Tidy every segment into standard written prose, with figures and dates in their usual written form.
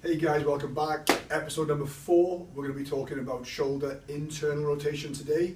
Hey guys, welcome back. Episode number 4. We're going to be talking about shoulder internal rotation today.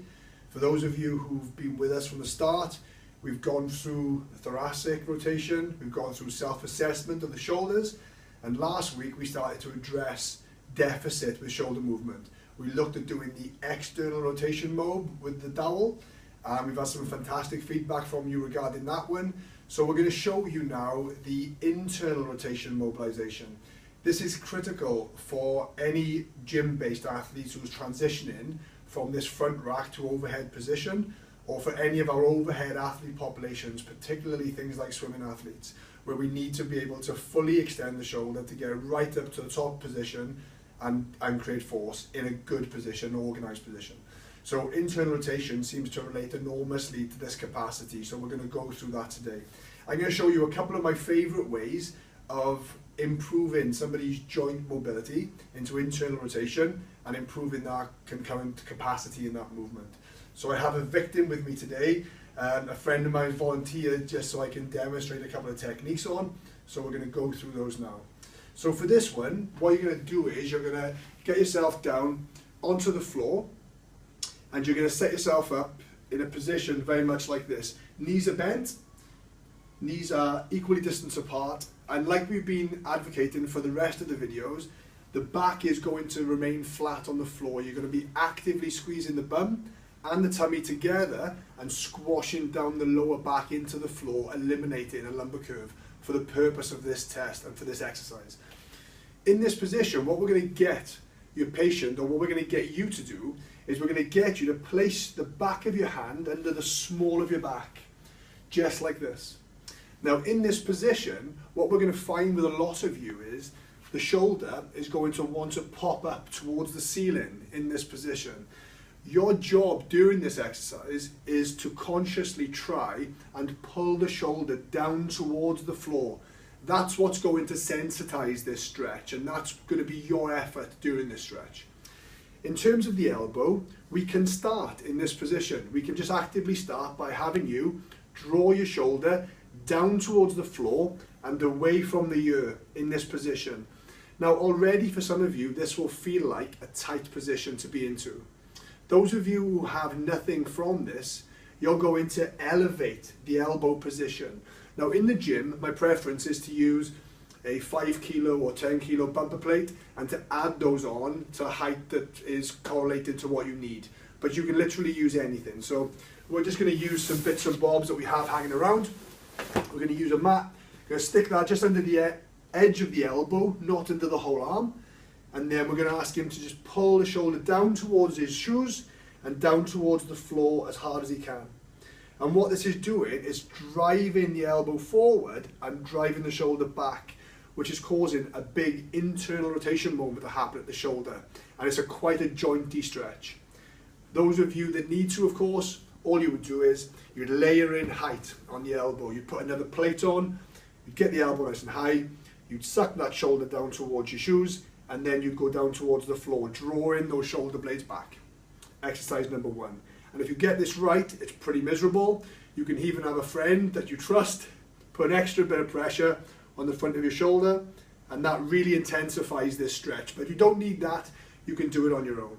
For those of you who've been with us from the start, we've gone through thoracic rotation, we've gone through self-assessment of the shoulders, and last week we started to address deficit with shoulder movement. We looked at doing the external rotation mode with the dowel, and we've had some fantastic feedback from you regarding that one. So we're going to show you now the internal rotation mobilization. This is critical for any gym-based athletes who's transitioning from this front rack to overhead position, or for any of our overhead athlete populations, particularly things like swimming athletes, where we need to be able to fully extend the shoulder to get right up to the top position and create force in a good position, organized position. So internal rotation seems to relate enormously to this capacity, so we're going to go through that today. I'm going to show you a couple of my favorite ways of improving somebody's joint mobility into internal rotation and improving that concurrent capacity in that movement. So I have a victim with me today, a friend of mine volunteered just so I can demonstrate a couple of techniques on, so we're going to go through those now. So for this one, what you're going to do is you're going to get yourself down onto the floor and you're going to set yourself up in a position very much like this. Knees are bent, knees are equally distant apart, and like we've been advocating for the rest of the videos, the back is going to remain flat on the floor. You're going to be actively squeezing the bum and the tummy together and squashing down the lower back into the floor, eliminating a lumbar curve for the purpose of this test and for this exercise. In this position, what we're going to get your patient, or what we're going to get you to do, is we're going to get you to place the back of your hand under the small of your back, just like this. Now in this position, what we're going to find with a lot of you is the shoulder is going to want to pop up towards the ceiling in this position. Your job during this exercise is to consciously try and pull the shoulder down towards the floor. That's what's going to sensitize this stretch, and that's going to be your effort during this stretch. In terms of the elbow, we can start in this position. We can just actively start by having you draw your shoulder down towards the floor and away from the ear in this position. Now already for some of you, this will feel like a tight position to be into. Those of you who have nothing from this, you're going to elevate the elbow position. Now in the gym, my preference is to use a 5 kilo or 10 kilo bumper plate and to add those on to a height that is correlated to what you need. But you can literally use anything. So we're just going to use some bits and bobs that we have hanging around. We're going to use a mat. We're going to stick that just under the edge of the elbow, not into the whole arm. And then we're going to ask him to just pull the shoulder down towards his shoes and down towards the floor as hard as he can. And what this is doing is driving the elbow forward and driving the shoulder back, which is causing a big internal rotation moment to happen at the shoulder. And it's quite a jointy stretch. Those of you that need to, of course, all you would do is you'd layer in height on the elbow. You'd put another plate on, you'd get the elbow nice and high, you'd suck that shoulder down towards your shoes, and then you'd go down towards the floor, drawing those shoulder blades back. Exercise number 1. And if you get this right, it's pretty miserable. You can even have a friend that you trust put an extra bit of pressure on the front of your shoulder, and that really intensifies this stretch. But you don't need that, you can do it on your own.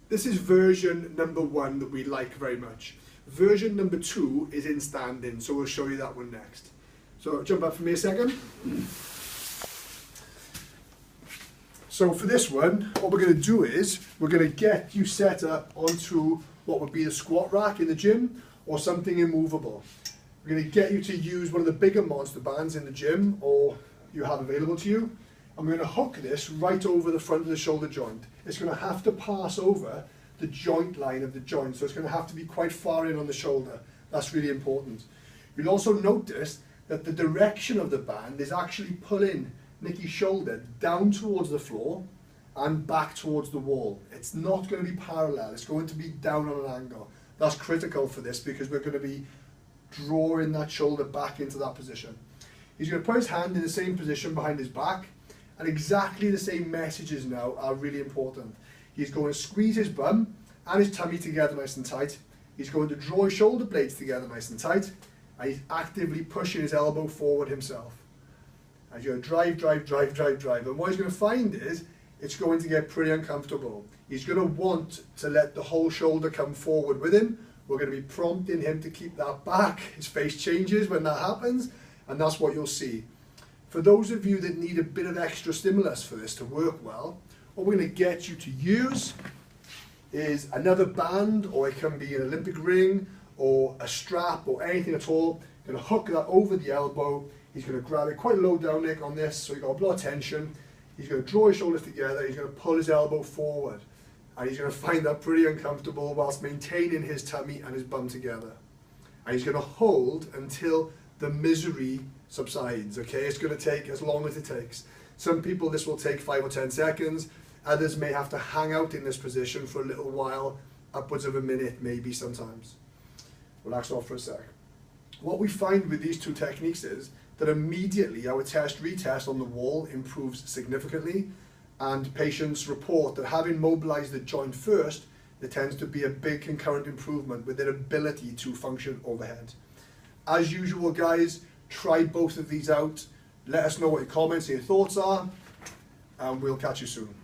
This is version number 1 that we like very much. Version number 2 is in standing, so we'll show you that one next. So jump up for me a second. So for this one, what we're going to do is we're going to get you set up onto what would be a squat rack in the gym or something immovable. We're going to get you to use one of the bigger monster bands in the gym or you have available to you. And we're going to hook this right over the front of the shoulder joint. It's going to have to pass over the joint line of the joint, so it's going to have to be quite far in on the shoulder. That's really important. You'll also notice that the direction of the band is actually pulling Nicky's shoulder down towards the floor and back towards the wall. It's not going to be parallel, it's going to be down on an angle. That's critical for this because we're going to be drawing that shoulder back into that position. He's going to put his hand in the same position behind his back, and exactly the same messages now are really important. He's going to squeeze his bum and his tummy together nice and tight. He's going to draw his shoulder blades together nice and tight, and he's actively pushing his elbow forward himself. And you're going to drive. And what he's going to find is, it's going to get pretty uncomfortable. He's going to want to let the whole shoulder come forward with him. We're going to be prompting him to keep that back. His face changes when that happens, and that's what you'll see. For those of you that need a bit of extra stimulus for this to work well, what we're going to get you to use is another band, or it can be an Olympic ring, or a strap, or anything at all. You're going to hook that over the elbow. He's going to grab it quite low down, Nick, on this, so you've got a lot of tension. He's going to draw his shoulders together. He's going to pull his elbow forward. And he's going to find that pretty uncomfortable whilst maintaining his tummy and his bum together. And he's going to hold until the misery subsides, okay? It's going to take as long as it takes. Some people, this will take 5 or 10 seconds. Others may have to hang out in this position for a little while, upwards of a minute, maybe sometimes. Relax off for a sec. What we find with these two techniques is that immediately our test-retest on the wall improves significantly, and patients report that having mobilized the joint first, there tends to be a big concurrent improvement with their ability to function overhead. As usual, guys, try both of these out. Let us know what your comments and your thoughts are, and we'll catch you soon.